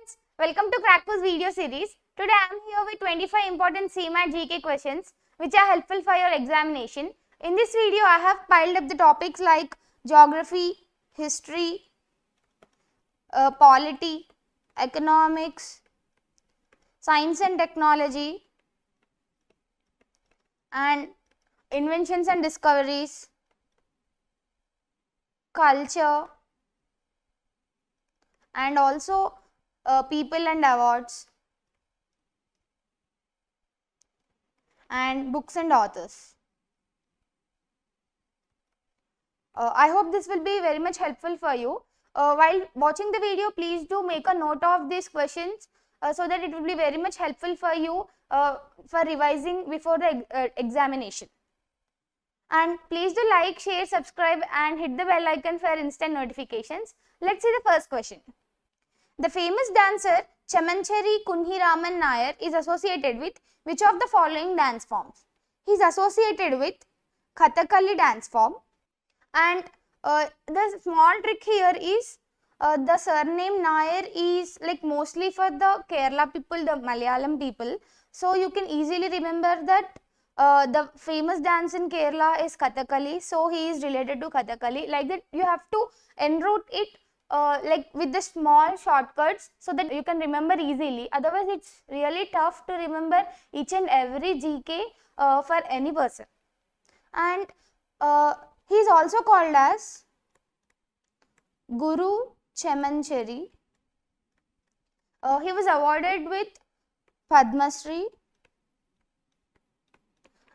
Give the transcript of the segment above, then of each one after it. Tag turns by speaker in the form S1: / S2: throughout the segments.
S1: friends, welcome to Crackpo's video series. Today I am here with 25 important CMAT GK questions which are helpful for your examination. In this video I have piled up the topics like geography, history, polity, economics, science and technology, and inventions and discoveries, culture, and also people and awards, and books and authors. I hope this will be very much helpful for you. While watching the video, please do make a note of these questions so that it will be very much helpful for you for revising before the examination. And please do like, share, subscribe and hit the bell icon for instant notifications. Let's see the first question. The famous dancer Chamancheri Kunhiraman Nair is associated with which of the following dance forms? He is associated with Kathakali dance form, and the small trick here is the surname Nair is like mostly for the Kerala people, the Malayalam people. So you can easily remember that the famous dance in Kerala is Kathakali, so he is related to Kathakali. Like that you have to enroute it like with the small shortcuts so that you can remember easily. Otherwise it's really tough to remember each and every GK for any person. And he is also called as Guru Chamancheri. He was awarded with Padma Shri,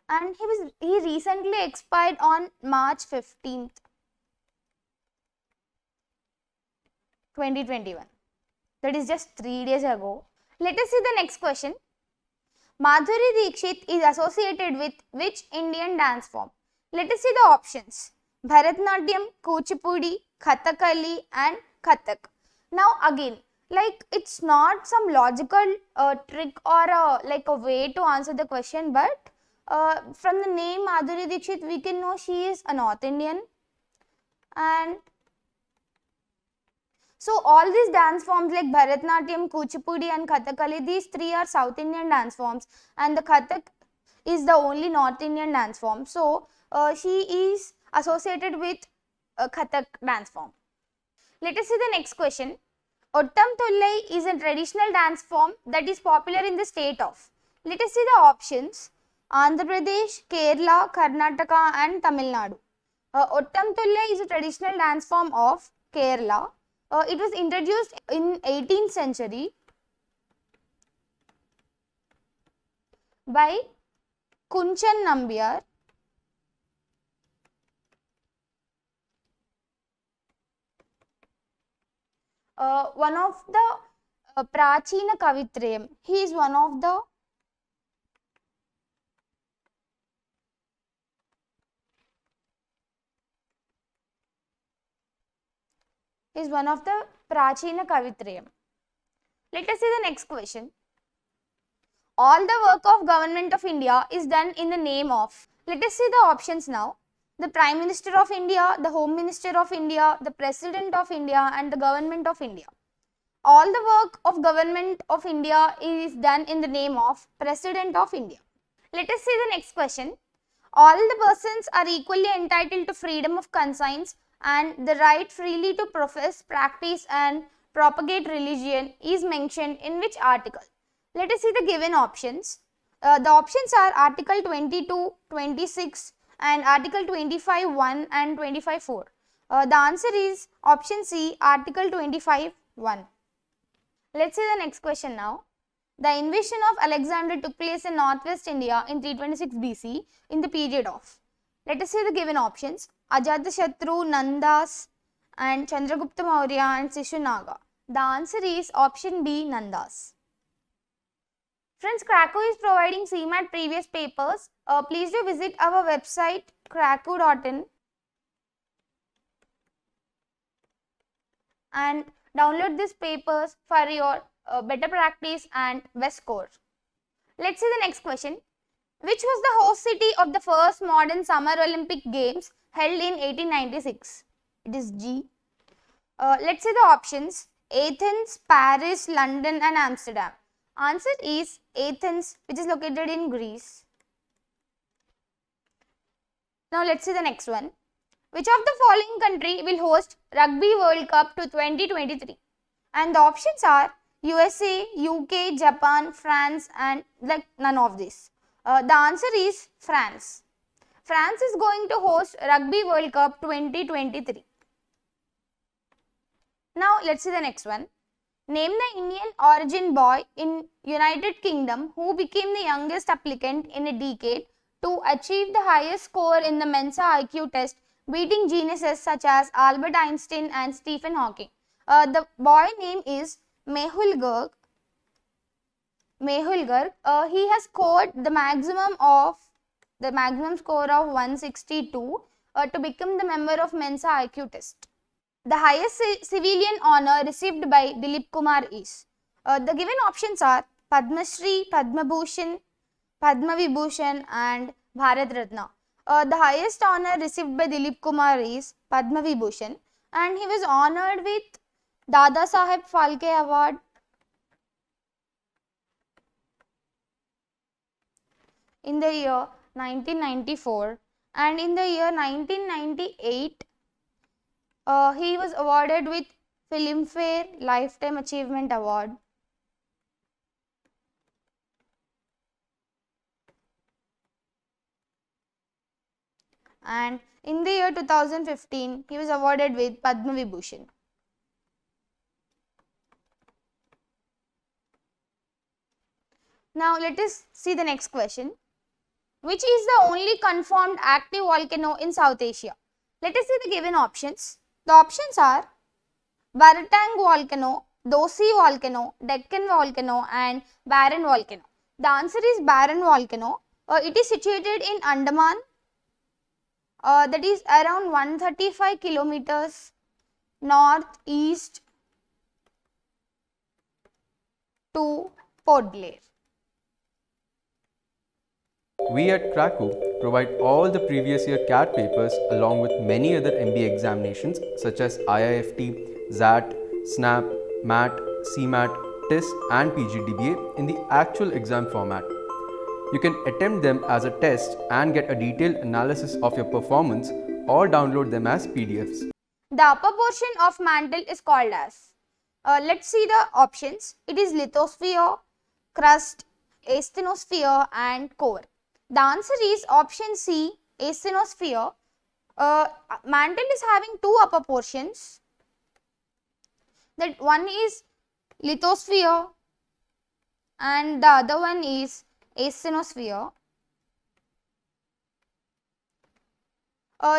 S1: and he recently expired on March 15th, 2021. That is just 3 days ago. Let us see the next question. Madhuri Dixit is associated with which Indian dance form? Let us see the options. Bharatanatyam, Kuchipudi, Kathakali and Kathak. Now again, like it's not some logical trick or like a way to answer the question, but from the name Madhuri Dixit we can know she is a North Indian. And so all these dance forms like Bharatanatyam, Kuchipudi and Kathakali, these three are South Indian dance forms, and the Kathak is the only North Indian dance form. So she is associated with Kathak dance form. Let us see the next question. Ottam Thullai is a traditional dance form that is popular in the state of. Let us see the options. Andhra Pradesh, Kerala, Karnataka and Tamil Nadu. Ottam Thullai is a traditional dance form of Kerala. It was introduced in 18th century by Kunchan Nambiar. One of the Prachina Kavitrayam. He is one of the Prachina Kavitrayam. Let us see the next question. All the work of Government of India is done in the name of. Let us see the options now. The Prime Minister of India, the Home Minister of India, the President of India and the Government of India. All the work of Government of India is done in the name of President of India. Let us see the next question. All the persons are equally entitled to freedom of conscience and the right freely to profess, practice and propagate religion is mentioned in which article? Let us see the given options. The options are Article 22, 26 and Article 25.1 and 25.4. The answer is option C, Article 25.1. Let's see the next question now. The invasion of Alexander took place in northwest India in 326 BC in the period of. Let us see the given options. Ajatashatru, Nandas and Chandragupta Maurya and Sishunaga. The answer is option B, Nandas. Friends, Crackpo is providing CMAT previous papers. Please do visit our website crackpo.in and download these papers for your better practice and best score. Let's see the next question. Which was the host city of the first modern Summer Olympic Games held in 1896? It is G. Let's see the options. Athens, Paris, London and Amsterdam. Answer is Athens, which is located in Greece. Now let's see the next one. Which of the following country will host Rugby World Cup to 2023? And the options are USA, UK, Japan, France and like none of this. The answer is France. France is going to host Rugby World Cup 2023. Now let's see the next one. Name the Indian origin boy in United Kingdom who became the youngest applicant in a decade to achieve the highest score in the Mensa IQ test, beating geniuses such as Albert Einstein and Stephen Hawking. The boy name is Mehul Garg. He has scored the maximum score of 162 to become the member of Mensa IQ test. The highest civilian honor received by Dilip Kumar is. The given options are Padma Shri, Padma Bhushan, Padma Vibhushan and Bharat Ratna. The highest honor received by Dilip Kumar is Padma Vibhushan and he was honored with Dada Saheb Phalke Award, in the year 1994 and in the year 1998 he was awarded with Filmfare Lifetime Achievement Award. And in the year 2015 he was awarded with Padma Vibhushan. Now let us see the next question. Which is the only confirmed active volcano in South Asia? Let us see the given options. The options are Baratang volcano, Dosi volcano, Deccan volcano and Barron volcano. The answer is Barron volcano. It is situated in Andaman, that is around 135 kilometers northeast to Port Blair.
S2: We at Krakow provide all the previous year CAT papers along with many other MBA examinations such as IIFT, XAT, SNAP, MAT, CMAT, TIS and PGDBA in the actual exam format. You can attempt them as a test and get a detailed analysis of your performance or download them as PDFs.
S1: The upper portion of mantle is called as. Let's see the options. It is lithosphere, crust, asthenosphere and core. The answer is option C, asthenosphere. Mantle is having two upper portions. That one is lithosphere and the other one is asthenosphere.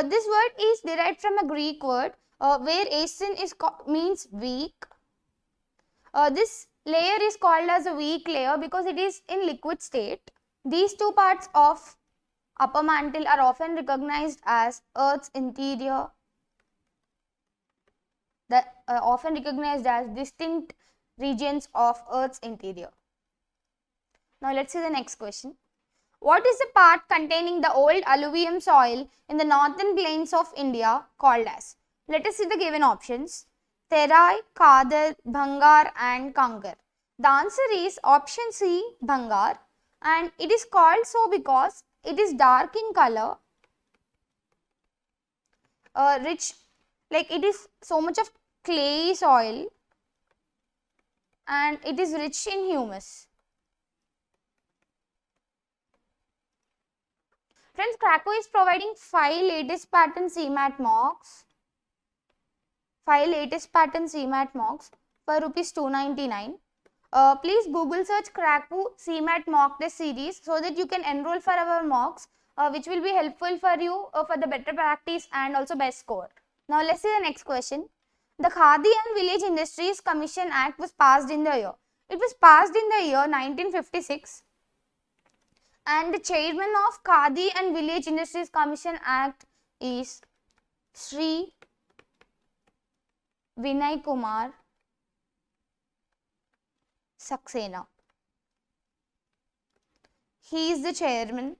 S1: This word is derived from a Greek word where asthene means weak. This layer is called as a weak layer because it is in liquid state. These two parts of upper mantle are often recognized as Earth's interior, often recognized as distinct regions of Earth's interior. Now let's see the next question. What is the part containing the old alluvium soil in the northern plains of India called as? Let us see the given options. Terai, Kadar, Bhangar and Kangar. The answer is option C, Bhangar. And it is called so because it is dark in color, rich, like it is so much of clay soil and it is rich in humus. Friends, Krakow is providing 5 latest pattern CMAT mocks. 5 latest pattern CMAT mocks for rupees 299. Please Google search Krakow CMAT mock test series so that you can enroll for our mocks which will be helpful for you for the better practice and also best score. Now let's see the next question. The Khadi and Village Industries Commission Act was passed in the year. It was passed in the year 1956 and the chairman of Khadi and Village Industries Commission Act is Sri Vinay Kumar Saxena. He is the chairman,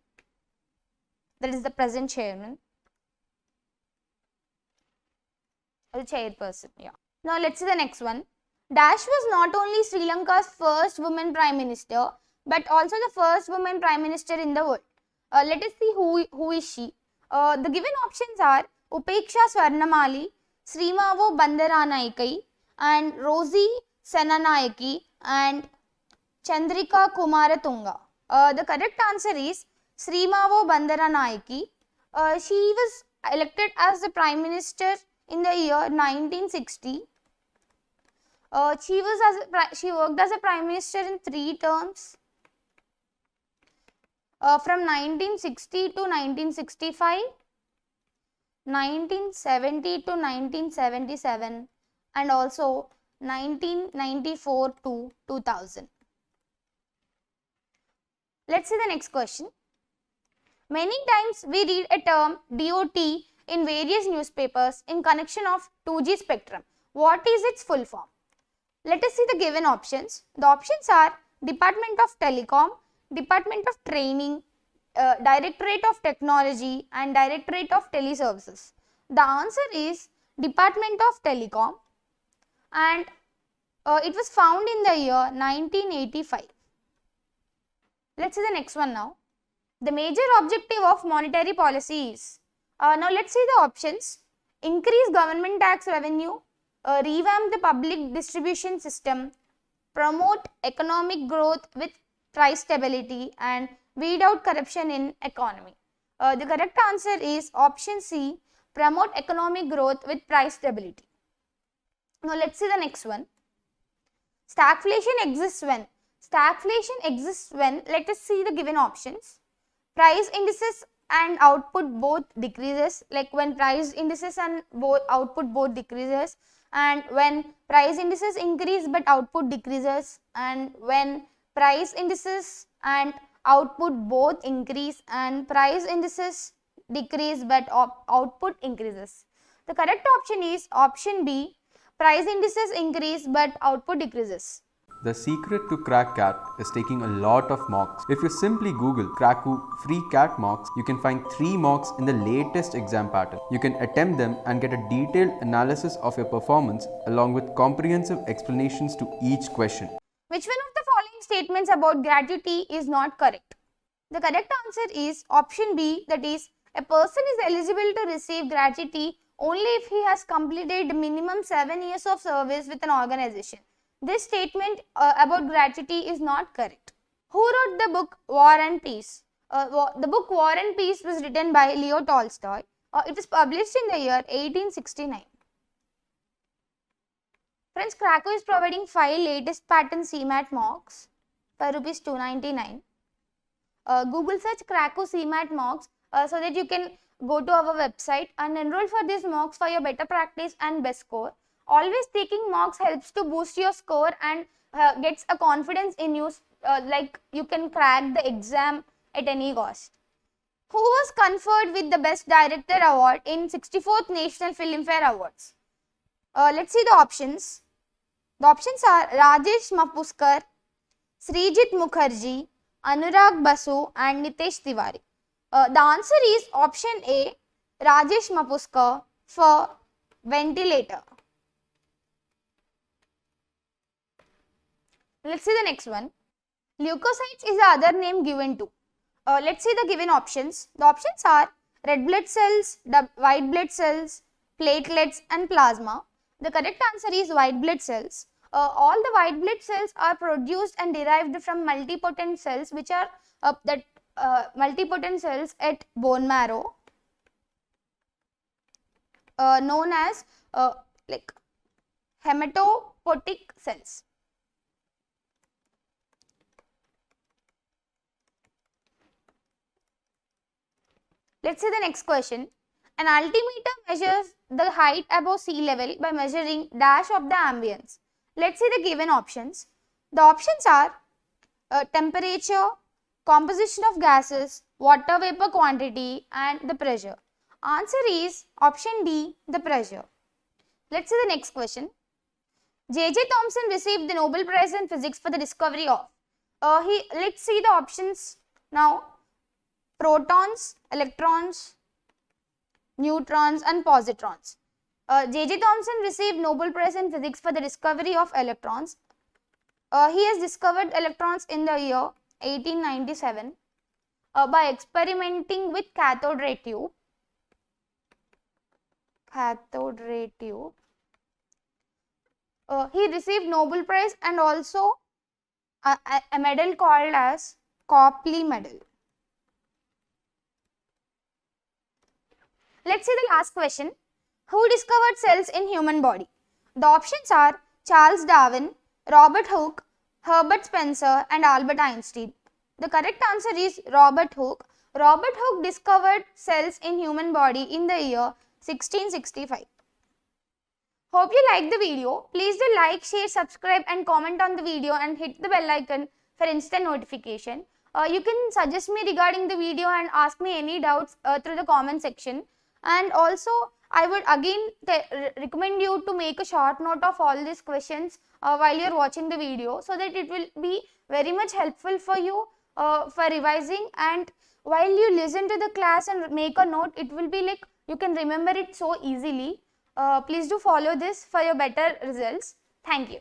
S1: that is the present chairman, or the chairperson. Yeah. Now let's see the next one. Dash was not only Sri Lanka's first woman prime minister, but also the first woman prime minister in the world. Let us see who is she. The given options are Upeksha Swarnamali, Srimavo Bandaranaikai, and Rosie Senanayaki, and Chandrika Kumaratunga. The correct answer is Srimavo Bandaranayaki. She was elected as the prime minister in the year 1960. She worked as a prime minister in 3 terms, from 1960 to 1965, 1970 to 1977, and also 1994 to 2000. Let's see the next question. Many times we read a term DOT in various newspapers in connection of 2G spectrum. What is its full form? Let us see the given options. The options are Department of Telecom, Department of Training, Directorate of Technology, and Directorate of Teleservices. The answer is Department of Telecom, and it was found in the year 1985. Let's see the next one now. The major objective of monetary policy is, now let's see the options. Increase government tax revenue, revamp the public distribution system, promote economic growth with price stability, and weed out corruption in economy. The correct answer is option C, promote economic growth with price stability. Now let's see the next one. Stagflation exists when? Stagflation exists when, let us see the given options. Price indices and output both decreases, like when price indices and output both decreases, and when price indices increase but output decreases, and when price indices and output both increase and price indices decrease but output increases. The correct option is option B, price indices increase but output decreases.
S2: The secret to crack CAT is taking a lot of mocks. If you simply Google Kraku free CAT mocks, you can find 3 mocks in the latest exam pattern. You can attempt them and get a detailed analysis of your performance along with comprehensive explanations to each question.
S1: Which one of the following statements about gratuity is not correct? The correct answer is option B, that is, a person is eligible to receive gratuity only if he has completed minimum 7 years of service with an organization. This statement about gratuity is not correct. Who wrote the book War and Peace? The book War and Peace was written by Leo Tolstoy. It was published in the year 1869. Friends, Krakow is providing 5 latest pattern CMAT mocks for rupees 299. Google search Krakow CMAT mocks so that you can go to our website and enroll for these mocks for your better practice and best score. Always taking mocks helps to boost your score and gets a confidence in you, like you can crack the exam at any cost. Who was conferred with the Best Director Award in 64th National Filmfare Awards? Let's see the options. The options are Rajesh Mapuskar, Srijit Mukherjee, Anurag Basu, and Nitesh Tiwari. The answer is option A, Rajesh Mapuskar, for ventilator. Let's see the next one. Leukocytes is the other name given to. Let's see the given options. The options are red blood cells, white blood cells, platelets, and plasma. The correct answer is white blood cells. All the white blood cells are produced and derived from multipotent cells, which are multipotent cells at bone marrow, known as like hematopoietic cells. Let's see the next question. An altimeter measures the height above sea level by measuring dash of the ambience. Let's see the given options. The options are temperature, composition of gases, water vapor quantity, and the pressure. Answer is option D, the pressure. Let's see the next question. J.J. Thomson received the Nobel Prize in Physics for the discovery of. Let's see the options now. Protons, electrons, neutrons, and positrons. J.J. Thomson received Nobel Prize in Physics for the discovery of electrons. He has discovered electrons in the year 1897 by experimenting with cathode ray tube. He received Nobel Prize and also a medal called as Copley Medal. Let's see the last question. Who discovered cells in human body? The options are Charles Darwin, Robert Hooke, Herbert Spencer and Albert Einstein. The correct answer is Robert Hooke. Robert Hooke discovered cells in human body in the year 1665. Hope you liked the video. Please do like, share, subscribe and comment on the video and hit the bell icon for instant notification. You can suggest me regarding the video and ask me any doubts through the comment section. And also, I would again recommend you to make a short note of all these questions while you are watching the video, so that it will be very much helpful for you for revising, and while you listen to the class and make a note, it will be like you can remember it so easily. Please do follow this for your better results. Thank you.